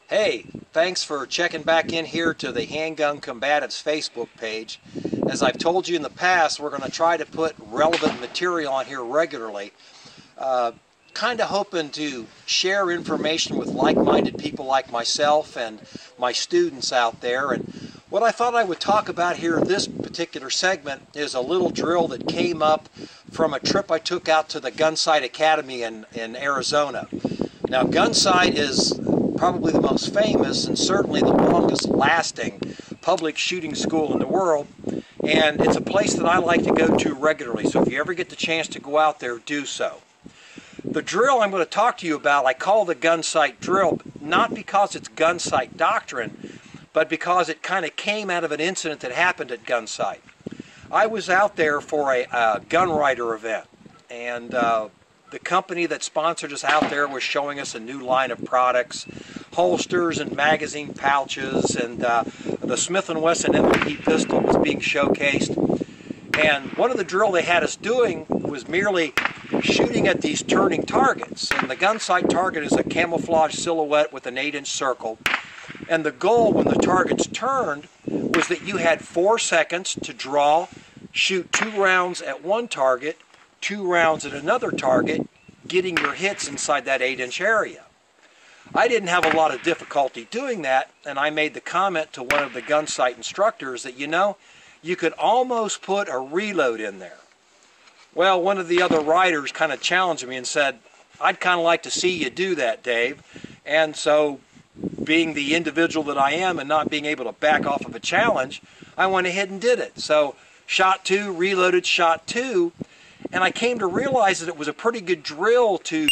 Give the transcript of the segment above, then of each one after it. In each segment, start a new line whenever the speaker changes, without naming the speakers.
Hey, thanks for checking back in here to the Handgun Combatives Facebook page. As I've told you in the past, we're going to try to put relevant material on here regularly. Kind of hoping to share information with like-minded people like myself and my students out there. And what I thought I would talk about here in this particular segment is a little drill that came up from a trip I took out to the Gunsite Academy in Arizona. Now, Gunsite is probably the most famous and certainly the longest lasting public shooting school in the world, and it's a place that I like to go to regularly, so if you ever get the chance to go out there, do so. The drill I'm going to talk to you about, I call the Gunsite drill, not because it's Gunsite doctrine, but because it kind of came out of an incident that happened at Gunsite. I was out there for a gun rider event, and the company that sponsored us out there was showing us a new line of products, holsters and magazine pouches, and the Smith & Wesson M&P pistol was being showcased. And one of the drill they had us doing was merely shooting at these turning targets. And the Gunsite target is a camouflage silhouette with an 8-inch circle. And the goal when the targets turned was that you had 4 seconds to draw, shoot 2 rounds at one target, 2 rounds at another target, getting your hits inside that 8-inch area. I didn't have a lot of difficulty doing that, and I made the comment to one of the Gunsite instructors that, you know, you could almost put a reload in there. Well, one of the other riders kind of challenged me and said, I'd kind of like to see you do that, Dave. And so, being the individual that I am and not being able to back off of a challenge, I went ahead and did it. So, shot 2, reloaded, shot 2, and I came to realize that it was a pretty good drill to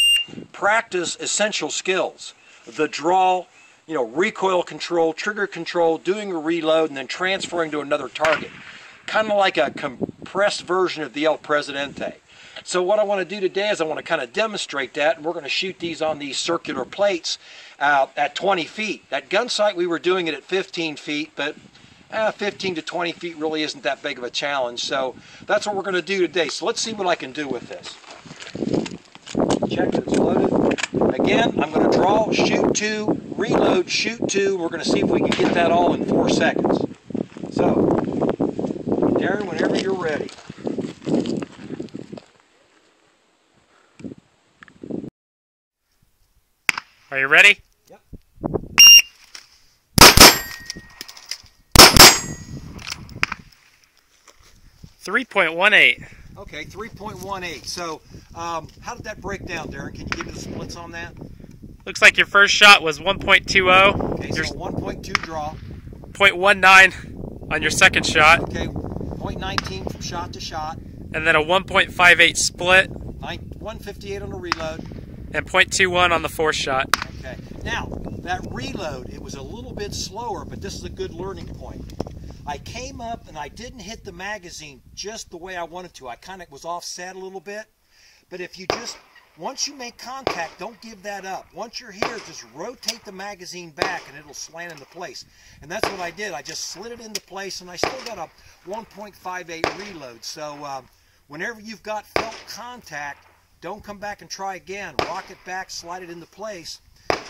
practice essential skills. The draw, you know, recoil control, trigger control, doing a reload, and then transferring to another target. Kind of like a compressed version of the El Presidente. So what I want to do today is I want to kind of demonstrate that, and we're going to shoot these on these circular plates at 20 feet. At Gunsite we were doing it at 15 feet, but 15 to 20 feet really isn't that big of a challenge. So that's what we're going to do today. So let's see what I can do with this. Check that it's loaded. Again, I'm going to draw, shoot 2, reload, shoot 2. We're going to see if we can get that all in 4 seconds. So, Darren, whenever you're ready.
Are you ready?
Yep.
3.18.
Okay, 3.18. So, how did that break down, Darren? Can you give me the splits on that?
Looks like your first shot was 1.20.
Okay, so 1.2 draw.
0.19 on your second shot.
Okay, 0.19 from shot to shot.
And then a 1.58 split.
158 on the reload.
And 0.21 on the fourth shot.
Okay, now, that reload, it was a little bit slower, but this is a good learning point. I came up and I didn't hit the magazine just the way I wanted to. I kind of was offset a little bit. But if you just, once you make contact, don't give that up. Once you're here, just rotate the magazine back and it'll slant into place. And that's what I did. I just slid it into place, and I still got a 1.58 reload. So whenever you've got felt contact, don't come back and try again. Rock it back, slide it into place.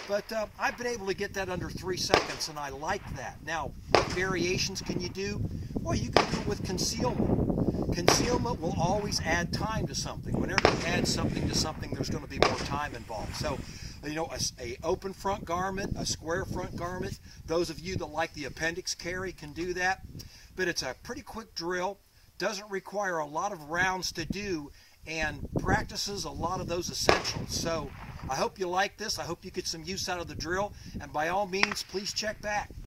But I've been able to get that under 3 seconds, and I like that. Now, what variations can you do? Well, you can do it with concealment. Concealment will always add time to something. Whenever you add something to something, there's going to be more time involved. So, you know, a open front garment, a square front garment, those of you that like the appendix carry can do that. But it's a pretty quick drill, doesn't require a lot of rounds to do, and practices a lot of those essentials. So I hope you like this. I hope you get some use out of the drill, and by all means, please check back.